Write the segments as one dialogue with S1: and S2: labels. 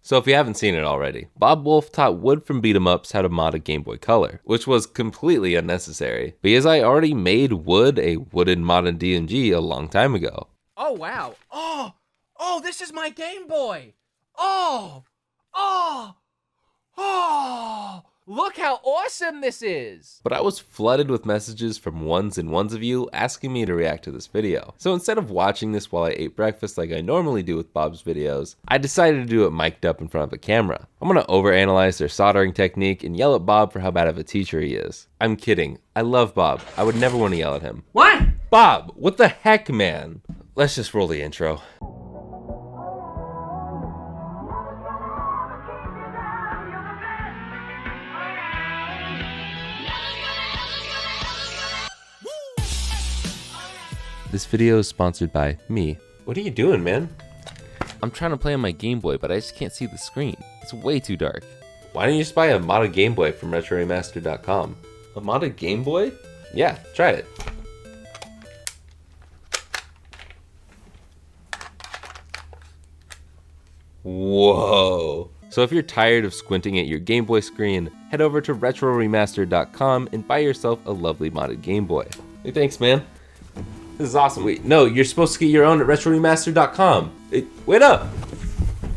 S1: So if you haven't seen it already, Bob Wolf taught Wood from Beat 'em Ups how to mod a Game Boy Color, which was completely unnecessary, because I already made Wood a wooden modded DMG a long time ago.
S2: Oh, wow. Oh, this is my Game Boy. Oh, look how awesome this is.
S1: But I was flooded with messages from ones and ones of you asking me to react to this video. So instead of watching this while I ate breakfast like I normally do with Bob's videos, I decided to do it mic'd up in front of a camera. I'm gonna overanalyze their soldering technique and yell at Bob for how bad of a teacher he is. I'm kidding. I love Bob. I would never want to yell at him.
S2: What?
S1: Bob, what the heck, man? Let's just roll the intro. This video is sponsored by me. What are you doing, man? I'm trying to play on my Game Boy, but I just can't see the screen. It's way too dark. Why don't you just buy a modded Game Boy from RetroRemastered.com? A modded Game Boy? Yeah, try it. Whoa. So if you're tired of squinting at your Game Boy screen, head over to RetroRemastered.com and buy yourself a lovely modded Game Boy. Hey, thanks, man. This is awesome. Wait, no, you're supposed to get your own at RetroRemastered.com. Wait up!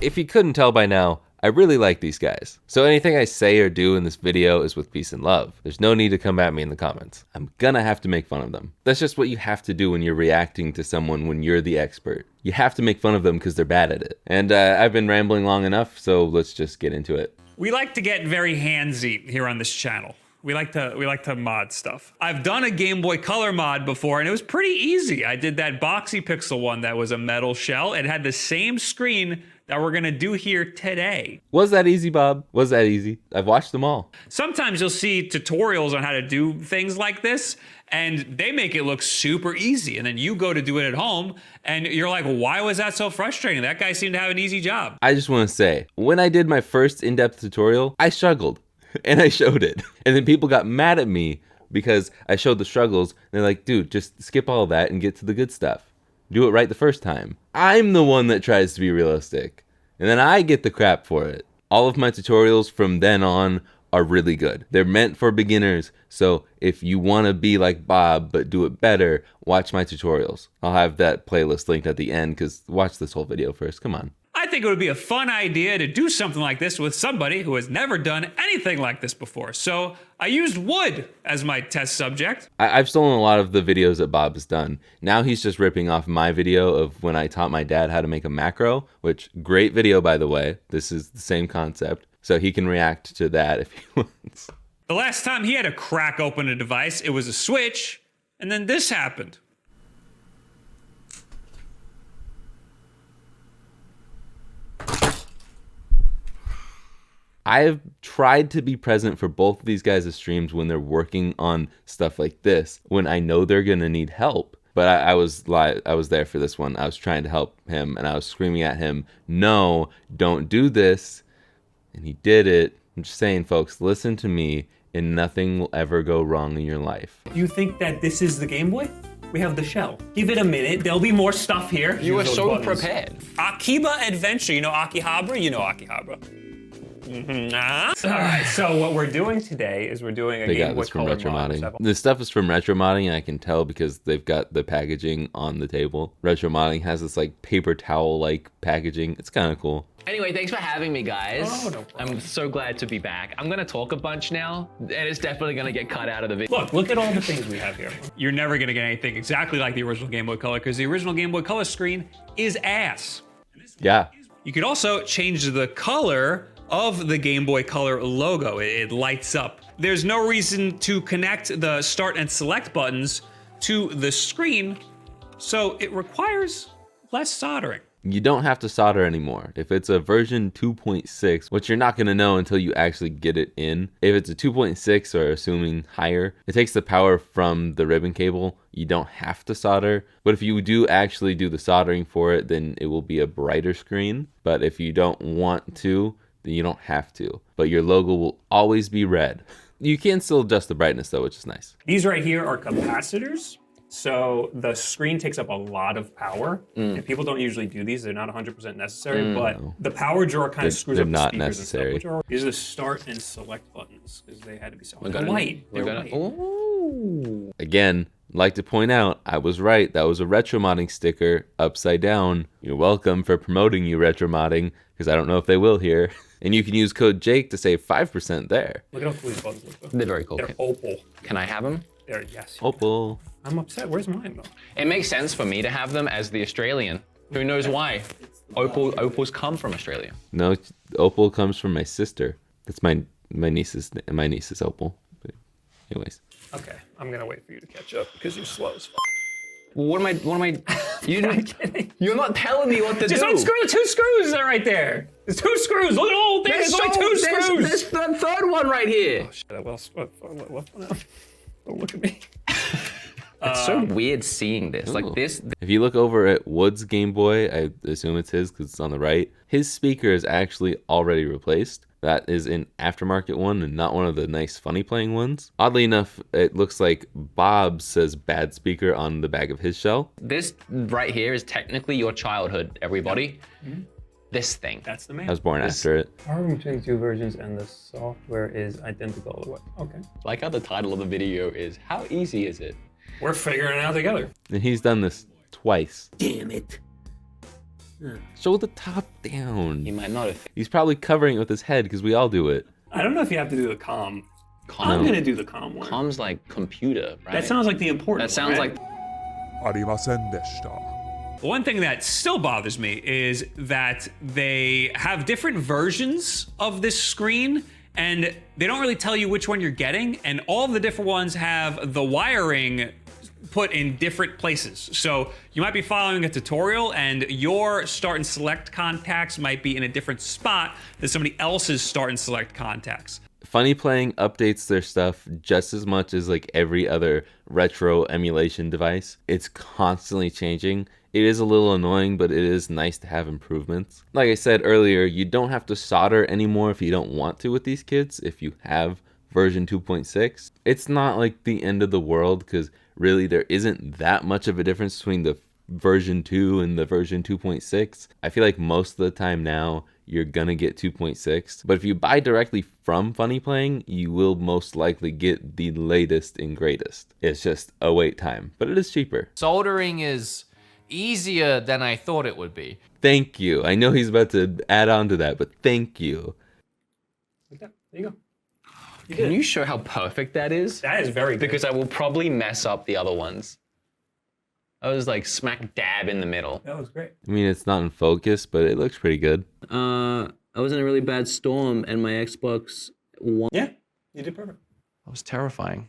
S1: If you couldn't tell by now, I really like these guys. So anything I say or do in this video is with peace and love. There's no need to come at me in the comments. I'm gonna have to make fun of them. That's just what you have to do when you're reacting to someone when you're the expert. You have to make fun of them because they're bad at it. And I've been rambling long enough, so let's just get into it.
S3: We like to get very handsy here on this channel. We like to mod stuff. I've done a Game Boy Color mod before and it was pretty easy. I did that Boxy Pixel one that was a metal shell. It had the same screen that we're gonna do here today.
S1: Was that easy, Bob? Was that easy? I've watched them all.
S3: Sometimes you'll see tutorials on how to do things like this and they make it look super easy. And then you go to do it at home and you're like, why was that so frustrating? That guy seemed to have an easy job.
S1: I just wanna say, when I did my first in-depth tutorial, I struggled. And I showed it. And then people got mad at me because I showed the struggles. And they're like, dude, just skip all that and get to the good stuff. Do it right the first time. I'm the one that tries to be realistic. And then I get the crap for it. All of my tutorials from then on are really good. They're meant for beginners. So if you want to be like Bob but do it better, watch my tutorials. I'll have that playlist linked at the end because watch this whole video first. Come on.
S3: I think it would be a fun idea to do something like this with somebody who has never done anything like this before. So I used wood as my test subject.
S1: I've stolen a lot of the videos that Bob has done. Now he's just ripping off my video of when I taught my dad how to make a macro, which great video, by the way. This is the same concept. So he can react to that if he wants.
S3: The last time he had to crack open a device, it was a switch, and then this happened.
S1: I've tried to be present for both of these guys' streams when they're working on stuff like this, when I know they're gonna need help. But I was there for this one. I was trying to help him and I was screaming at him, no, don't do this. And he did it. I'm just saying, folks, listen to me and nothing will ever go wrong in your life.
S4: You think that this is the Game Boy? We have the shell. Give it a minute, there'll be more stuff here.
S2: You were so prepared.
S4: Akiba Adventure, you know Akihabara? You know Akihabara. All right, so what we're doing today is we're doing a Game Boy Color mod.
S1: This stuff is from Retro Modding, and I can tell because they've got the packaging on the table. Retro Modding has this like paper towel-like packaging. It's kind of cool.
S2: Anyway, thanks for having me, guys.
S4: Oh, no problem.
S2: I'm so glad to be back. I'm gonna talk a bunch now, and it's definitely gonna get cut out of the video.
S4: Look at all the things we have here.
S3: You're never gonna get anything exactly like the original Game Boy Color because the original Game Boy Color screen is ass.
S1: Yeah.
S3: You could also change the color of the Game Boy Color logo. It lights up. There's no reason to connect the start and select buttons to the screen, so it requires less soldering.
S1: You don't have to solder anymore. If it's a version 2.6, which you're not gonna know until you actually get it in. If it's a 2.6 or assuming higher, it takes the power from the ribbon cable. You don't have to solder, but if you do actually do the soldering for it, then it will be a brighter screen. But if you don't want to, then you don't have to. But your logo will always be red. You can still adjust the brightness though, which is nice.
S4: These right here are capacitors. So the screen takes up a lot of power, and people don't usually do these. They're not 100% necessary, but the power drawer kind of screws up the speakers
S1: necessary.
S4: and stuff. These are the start and select buttons because they had to be selected. They're white.
S2: Ooh.
S1: Again, like to point out, I was right. That was a retro modding sticker upside down. You're welcome for promoting you retro modding, because I don't know if they will here. And you can use code Jake to save 5% there.
S4: Look at how cool these buttons look.
S2: They're very cool.
S4: They're opal.
S2: Can I have them?
S4: They're, yes.
S1: Opal.
S4: I'm upset. Where's mine though?
S2: It makes sense for me to have them as the Australian. Who knows why? Opals come from Australia.
S1: No, Opal comes from my sister. That's my niece's Opal. But anyways.
S4: Okay, I'm gonna wait for you to catch up because you're slow as fuck.
S2: What am I?
S4: I'm kidding.
S2: You're not telling me what to
S4: Just
S2: do.
S4: unscrew the 2 screws that are right there. There's 2 screws. Look at the whole thing. There's only 2 screws.
S2: There's the third one right here.
S4: Oh shit! Don't look at me.
S2: It's so weird seeing this. Like this.
S1: If you look over at Wood's Game Boy, I assume it's his because it's on the right, his speaker is actually already replaced. That is an aftermarket one and not one of the nice funny playing ones. Oddly enough, it looks like Bob says bad speaker on the back of his shell.
S2: This right here is technically your childhood, everybody. Mm-hmm. This thing.
S4: That's the man.
S1: I was born after it.
S4: Power between the 2 versions and the software is identical. Okay.
S2: Like how the title of the video is, how easy is it?
S4: We're figuring it out together.
S1: And he's done this twice.
S4: Damn it.
S1: Show the top down.
S2: He might not have.
S1: He's probably covering it with his head because we all do it.
S4: I don't know if you have to do the comm. I'm gonna do the comm one.
S2: Comm's like computer, right?
S4: That sounds like the important
S2: That sounds
S4: one, right?
S2: like.
S5: ありませんでした。
S3: One thing that still bothers me is that they have different versions of this screen, and they don't really tell you which one you're getting, and all of the different ones have the wiring put in different places. So you might be following a tutorial and your start and select contacts might be in a different spot than somebody else's start and select contacts.
S1: Funny Playing updates their stuff just as much as like every other retro emulation device. It's constantly changing. It is a little annoying, but it is nice to have improvements. Like I said earlier, you don't have to solder anymore if you don't want to with these kids, if you have version 2.6. It's not like the end of the world because really there isn't that much of a difference between the version 2 and the version 2.6. I feel like most of the time now you're gonna get 2.6, but if you buy directly from Funny Playing, you will most likely get the latest and greatest. It's just a wait time, but it is cheaper.
S6: Soldering is easier than I thought it would be.
S1: Thank you. I know he's about to add on to that, but thank you.
S4: Like that. There you go.
S2: Can you show how perfect that is?
S4: That is very good.
S2: Because I will probably mess up the other ones. I was like smack dab in the middle.
S4: That was great.
S1: I mean, it's not in focus, but it looks pretty good.
S7: I was in a really bad storm and my Xbox One.
S4: Yeah, you did perfect.
S2: That was terrifying.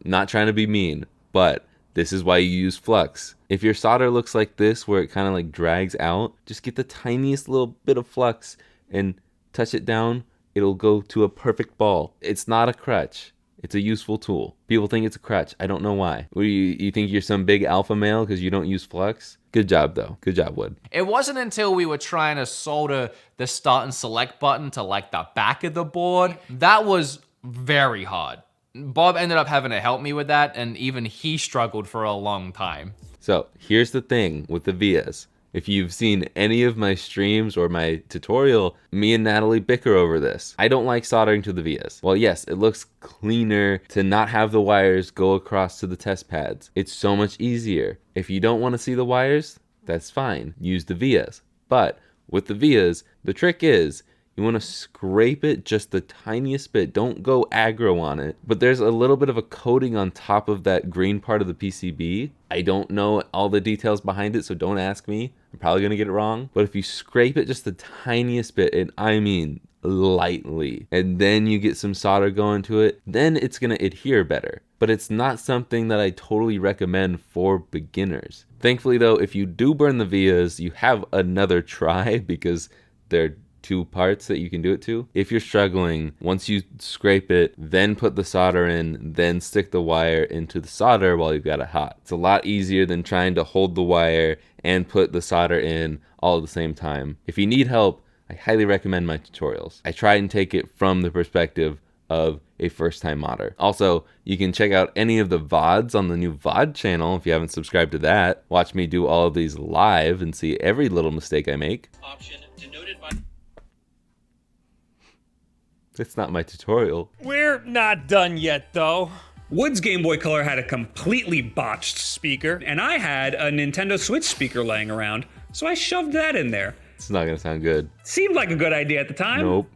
S1: Not trying to be mean, but this is why you use flux. If your solder looks like this, where it kind of like drags out, just get the tiniest little bit of flux and touch it down. It'll go to a perfect ball. It's not a crutch. It's a useful tool. People think it's a crutch. I don't know why. What, you think you're some big alpha male because you don't use flux? Good job, though. Good job, Wood.
S6: It wasn't until we were trying to solder the start and select button to like the back of the board. That was very hard. Bob ended up having to help me with that, and even he struggled for a long time.
S1: So here's the thing with the vias. If you've seen any of my streams or my tutorial, me and Natalie bicker over this. I don't like soldering to the vias. Well, yes, it looks cleaner to not have the wires go across to the test pads. It's so much easier. If you don't want to see the wires, that's fine. Use the vias. But with the vias, the trick is you want to scrape it just the tiniest bit. Don't go aggro on it. But there's a little bit of a coating on top of that green part of the PCB. I don't know all the details behind it, so don't ask me. I'm probably going to get it wrong. But if you scrape it just the tiniest bit, and I mean lightly, and then you get some solder going to it, then it's going to adhere better. But it's not something that I totally recommend for beginners. Thankfully, though, if you do burn the vias, you have another try because they're 2 parts that you can do it to. If you're struggling, once you scrape it, then put the solder in, then stick the wire into the solder while you've got it hot. It's a lot easier than trying to hold the wire and put the solder in all at the same time. If you need help, I highly recommend my tutorials. I try and take it from the perspective of a first-time modder. Also, you can check out any of the VODs on the new VOD channel if you haven't subscribed to that. Watch me do all of these live and see every little mistake I make.
S5: Option denoted by...
S1: It's not my tutorial.
S4: We're not done yet, though. Wood's Game Boy Color had a completely botched speaker, and I had a Nintendo Switch speaker laying around, so I shoved that in there.
S1: It's not gonna sound good.
S4: Seemed like a good idea at the time.
S1: Nope.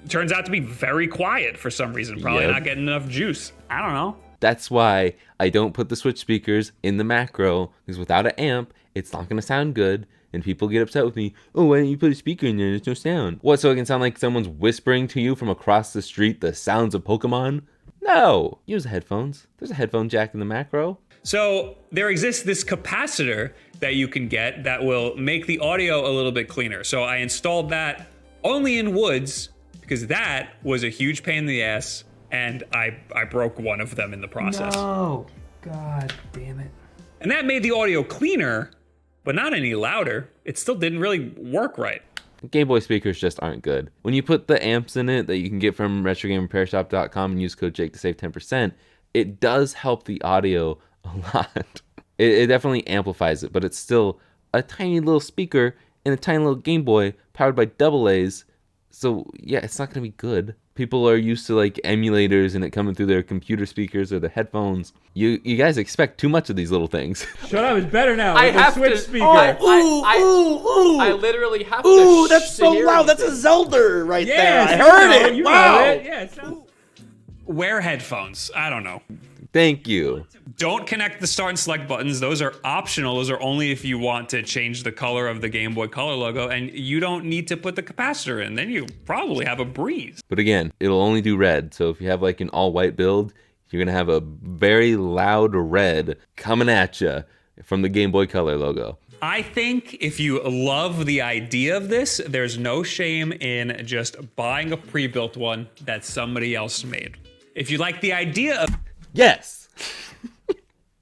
S4: Turns out to be very quiet for some reason. Probably
S1: Yep.
S4: not getting enough juice. I don't know.
S1: That's why I don't put the Switch speakers in the macro, because without an amp, it's not gonna sound good. And people get upset with me. Oh, why don't you put a speaker in there? There's no sound. What, so it can sound like someone's whispering to you from across the street the sounds of Pokemon? No, use headphones. There's a headphone jack in the macro.
S4: So there exists this capacitor that you can get that will make the audio a little bit cleaner. So I installed that only in Woods because that was a huge pain in the ass, and I broke one of them in the process.
S6: Oh, God damn it.
S4: And that made the audio cleaner, but not any louder. It still didn't really work right.
S1: Game Boy speakers just aren't good. When you put the amps in it that you can get from RetroGameRepairShop.com and use code Jake to save 10%, it does help the audio a lot. It definitely amplifies it, but it's still a tiny little speaker in a tiny little Game Boy powered by AA's. So yeah, it's not gonna be good. People are used to like emulators and it coming through their computer speakers or the headphones. You guys expect too much of these little things.
S8: Shut up, it's better now.
S6: I
S8: with the
S6: have
S8: Switch
S6: to.
S8: speaker.
S6: I literally have to.
S9: Ooh, that's so
S6: hear
S9: loud. That's a
S6: anything.
S9: Zelda right
S8: Yes,
S9: there. I heard it.
S8: You
S9: Wow.
S8: know it. Yeah, it sounds...
S4: Wear headphones. I don't know.
S1: Thank you.
S4: Don't connect the start and select buttons. Those are optional. Those are only if you want to change the color of the Game Boy Color logo, and you don't need to put the capacitor in. Then you probably have a breeze.
S1: But again, it'll only do red. So if you have like an all white build, you're gonna have a very loud red coming at you from the Game Boy Color logo.
S4: I think if you love the idea of this, there's no shame in just buying a pre-built one that somebody else made. If you like the idea of...
S1: Yes!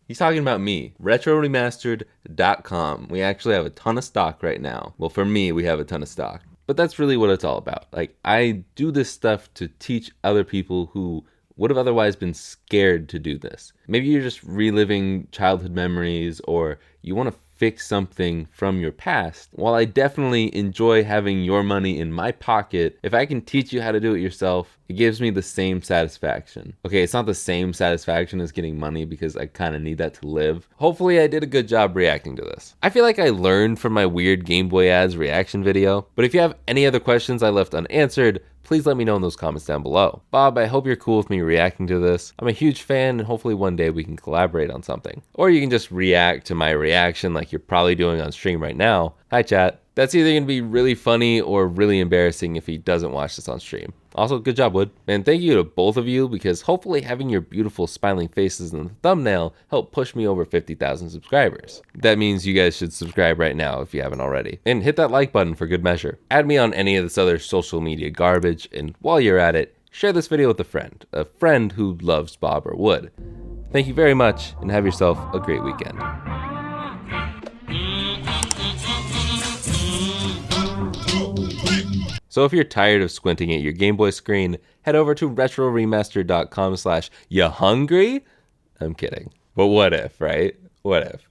S1: He's talking about me. RetroRemastered.com. We actually have a ton of stock right now. Well, for me, we have a ton of stock. But that's really what it's all about. Like, I do this stuff to teach other people who would have otherwise been scared to do this. Maybe you're just reliving childhood memories, or you want to fix something from your past. While I definitely enjoy having your money in my pocket, if I can teach you how to do it yourself, it gives me the same satisfaction. Okay, it's not the same satisfaction as getting money because I kind of need that to live. Hopefully I did a good job reacting to this. I feel like I learned from my weird Game Boy ads reaction video, but if you have any other questions I left unanswered, please let me know in those comments down below. Bob, I hope you're cool with me reacting to this. I'm a huge fan, and hopefully one day we can collaborate on something. Or you can just react to my reaction like you're probably doing on stream right now. Hi, chat. That's either going to be really funny or really embarrassing if he doesn't watch this on stream. Also, good job, Wood. And thank you to both of you, because hopefully having your beautiful smiling faces in the thumbnail helped push me over 50,000 subscribers. That means you guys should subscribe right now if you haven't already. And hit that like button for good measure. Add me on any of this other social media garbage, and while you're at it, share this video with a friend who loves Bob or Wood. Thank you very much, and have yourself a great weekend. So if you're tired of squinting at your Game Boy screen, head over to RetroRemastered.com/ya hungry? I'm kidding. But what if, right? What if?